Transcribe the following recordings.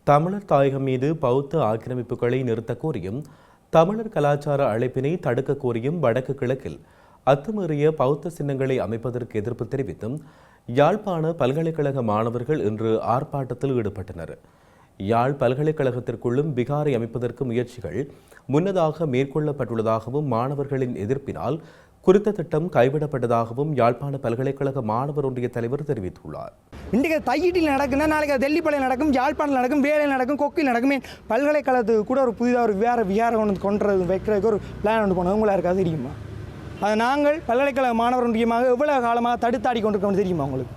தமிழர் தாயகம் மீது பௌத்த ஆக்கிரமிப்புகளை நிறுத்த கோரியும் தமிழர் கலாச்சார அழைப்பினை தடுக்க கோரியும் வடக்கு கிழக்கில் அத்துமீறிய பௌத்த சின்னங்களை அமைப்பதற்கு எதிர்ப்பு தெரிவித்தும் யாழ்ப்பாண பல்கலைக்கழக மாணவர்கள் இன்று ஆர்ப்பாட்டத்தில் ஈடுபட்டனர். யாழ் பல்கலைக்கழகத்திற்குள்ளும் விகாரை அமைப்பதற்கு முயற்சிகள் முன்னதாக மேற்கொள்ளப்பட்டுள்ளதாகவும் மாணவர்களின் எதிர்ப்பினால் குறித்த திட்டம் கைவிடப்பட்டதாகவும் யாழ்ப்பாண பல்கலைக்கழக மாணவர் ஒன்றிய தலைவர் தெரிவித்துள்ளார். இன்றைக்கு தையீட்டில் நடக்குன்னா நாளைக்கு தெல்லிப்பள்ளியில் நடக்கும், யாழ்ப்பாணத்தில் நடக்கும், வேலையில் நடக்கும், கொக்கில் நடக்குமே. பல்கலைக்கழகத்துக்கு கூட ஒரு புதிதாக ஒரு வேறு விகாரம் கொண்டு வைக்கிறதுக்கு ஒரு பிளான் ஒன்று போனோம். உங்களுக்கு யாருக்காவது தெரியுமா? அதை நாங்கள் பல்கலைக்கழக மாணவர் ஒன்றியமாக எவ்வளவு காலமாக தடுத்தாடி கொண்டிருக்கோம் தெரியுமா உங்களுக்கு?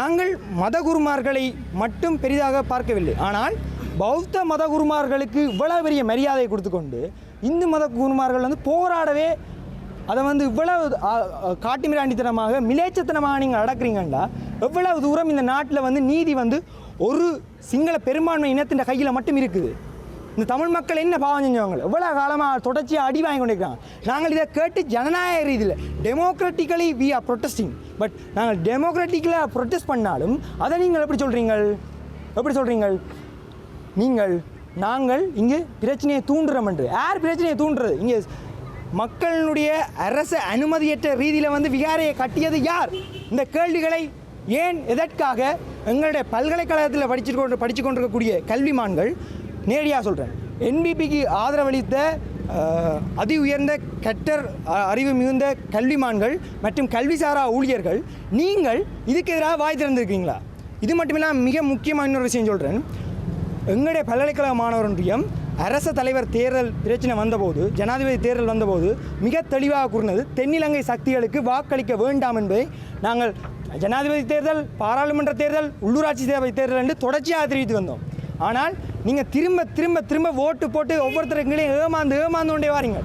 நாங்கள் மத குருமார்களை மட்டும் பெரிதாக பார்க்கவில்லை, ஆனால் பௌத்த மத குருமார்களுக்கு இவ்வளவு பெரிய மரியாதை கொடுத்துக்கொண்டு இந்து மத குருமார்கள் போராடவே அதை இவ்வளவு காட்டுமிராண்டித்தனமாக மிலேச்சத்தனமாக நீங்கள் நடக்கிறீங்கன்னா எவ்வளவு தூரம் இந்த நாட்டில் நீதி ஒரு சிங்கள பெரும்பான்மை இனத்தின் கையில் மட்டும் இருக்குது. இந்த தமிழ் மக்கள் என்ன பாவம் செஞ்சவங்க எவ்வளோ காலமாக தொடர்ச்சியாக அடி வாங்கி கொண்டிருக்கிறாங்க. நாங்கள் இதை கேட்டு ஜனநாயக ரீதியில் democratically we are protesting. But நாங்கள் டெமோக்ராட்டிக்கலாக ப்ரொட்டஸ்ட் பண்ணாலும் அதை நீங்கள் எப்படி சொல்கிறீங்கள்? நாங்கள் இங்கே பிரச்சனையை தூண்டுறோம் என்று. யார் பிரச்சனையை தூண்டுறது? இங்கே மக்களுடைய அரசு அனுமதியற்ற ரீதியில் விகாரையை கட்டியது யார்? இந்த கேள்விகளை ஏன் எதற்காக எங்களுடைய பல்கலைக்கழகத்தில் படித்து கொண்டிருக்கக்கூடிய கல்விமான்கள் நேரடியாக சொல்கிறேன், என்பிபிக்கு ஆதரவளித்த அதி உயர்ந்த கற்றர் அறிவு மிகுந்த கல்விமான்கள் மற்றும் கல்விசாரா ஊழியர்கள் நீங்கள் இதுக்கு எதிராக வாய் திறந்திருக்கீங்களா? இது மட்டுமில்லாமல் மிக முக்கியமான இன்னொரு விஷயம் சொல்கிறேன். எங்களுடைய பல்கலைக்கழக மாணவர் ஒன்றியம் அரச தலைவர் தேர்தல் பிரச்சனை வந்தபோது, ஜனாதிபதி தேர்தல் வந்தபோது மிக தெளிவாக கூறினது தென்னிலங்கை சக்திகளுக்கு வாக்களிக்க வேண்டாம் என்பதை நாங்கள் ஜனாதிபதி தேர்தல், பாராளுமன்ற தேர்தல், உள்ளூராட்சி சேவை தேர்தல் என்று தொடர்ச்சியாக தெரிவித்து வந்தோம். ஆனால் நீங்கள் திரும்ப ஓட்டு போட்டு ஒவ்வொருத்தருங்களையும் ஏமாந்து கொண்டே வாரீங்க.